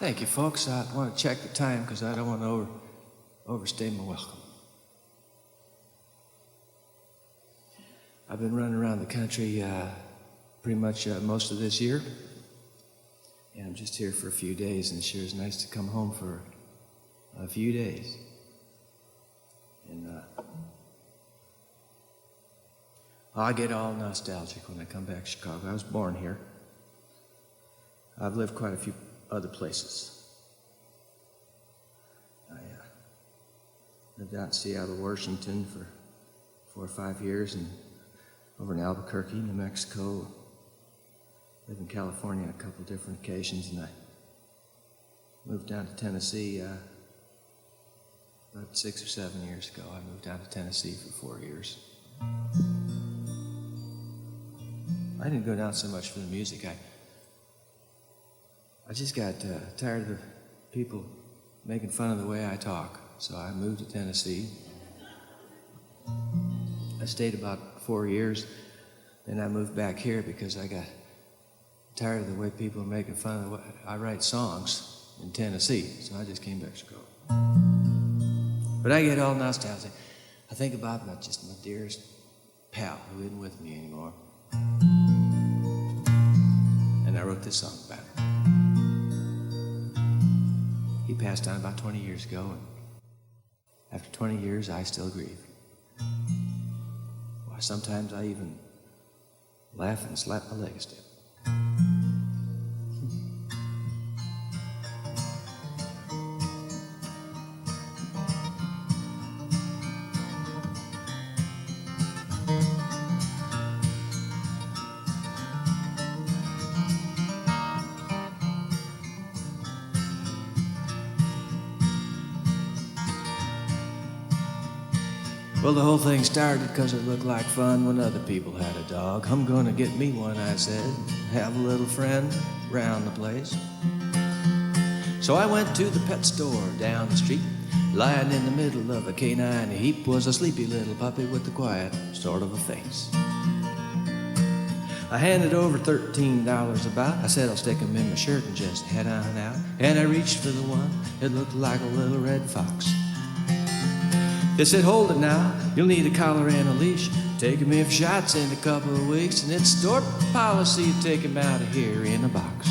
Thank you, folks. I want to check the time because I don't want to overstay my welcome. I've been running around the country pretty much most of this year, and I'm just here for a few days, and it sure is nice to come home for a few days. And I get all nostalgic when I come back to Chicago. I was born here. I've lived quite a few other places. I lived out in Seattle, Washington for 4 or 5 years, and over in Albuquerque, New Mexico. Lived in California on a couple different occasions, and I moved down to Tennessee about 6 or 7 years ago. I moved down to Tennessee for 4 years. I didn't go down so much for the music. I just got tired of the people making fun of the way I talk, so I moved to Tennessee. I stayed about 4 years, then I moved back here because I got tired of the way people are making fun of the way I write songs in Tennessee, so I just came back to Chicago. But I get all nostalgic. I think about just my dearest pal who isn't with me anymore. And I wrote this song about him. He passed on about 20 years ago, and after 20 years, I still grieve. Why, sometimes I even laugh and slap my leg a step. Well, the whole thing started because it looked like fun when other people had a dog. I'm gonna get me one, I said, have a little friend round the place. So I went to the pet store down the street. Lying in the middle of a canine heap was a sleepy little puppy with a quiet sort of a face. I handed over $13 about. I said I'll stick him in my shirt and just head on out. And I reached for the one that looked like a little red fox. They said, hold it now, you'll need a collar and a leash. Take him in for shots in a couple of weeks, and it's store policy to take him out of here in a box.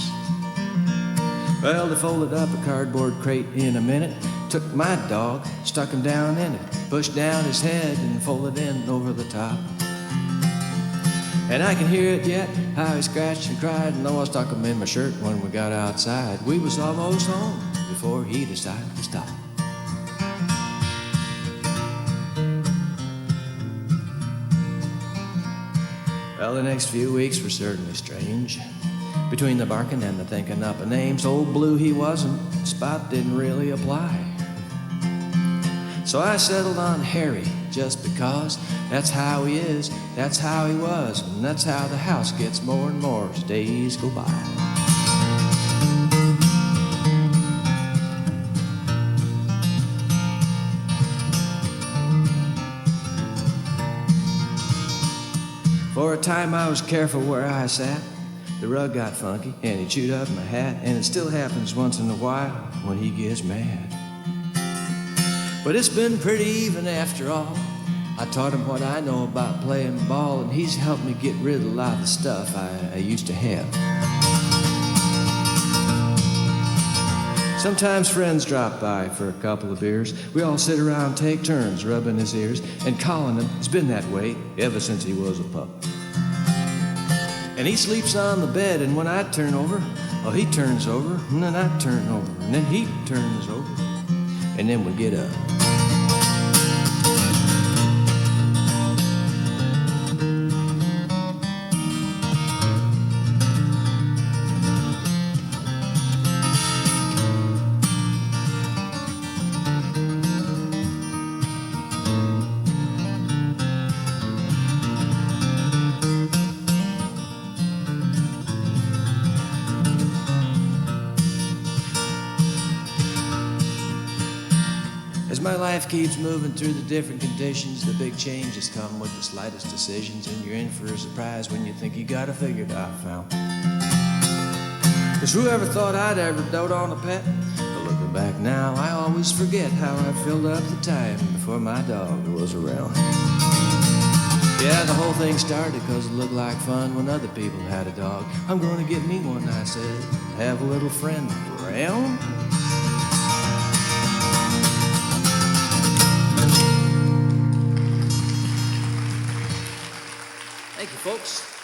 Well, they folded up a cardboard crate in a minute, took my dog, stuck him down in it, pushed down his head and folded in over the top. And I can hear it yet, how he scratched and cried, and though I stuck him in my shirt when we got outside, we was almost home before he decided to stop. Well, the next few weeks were certainly strange. Between the barking and the thinking up of names, old Blue he wasn't, Spot didn't really apply. So I settled on Harry, just because that's how he is, that's how he was, and that's how the house gets more and more as days go by. For a time I was careful where I sat. The rug got funky and he chewed up my hat, and it still happens once in a while when he gets mad. But it's been pretty even after all. I taught him what I know about playing ball, and he's helped me get rid of a lot of the stuff I used to have. Sometimes friends drop by for a couple of beers. We all sit around, take turns rubbing his ears, and calling him. It's been that way ever since he was a pup. And he sleeps on the bed, and when I turn over, oh, he turns over, and then I turn over, and then he turns over, and then we get up. As my life keeps moving through the different conditions, the big changes come with the slightest decisions, and you're in for a surprise when you think you got it figured out, found. 'Cause whoever thought I'd ever dote on a pet? But looking back now, I always forget how I filled up the time before my dog was around. Yeah, the whole thing started 'cause it looked like fun when other people had a dog. I'm gonna get me one, I said, have a little friend around. Thank you, folks.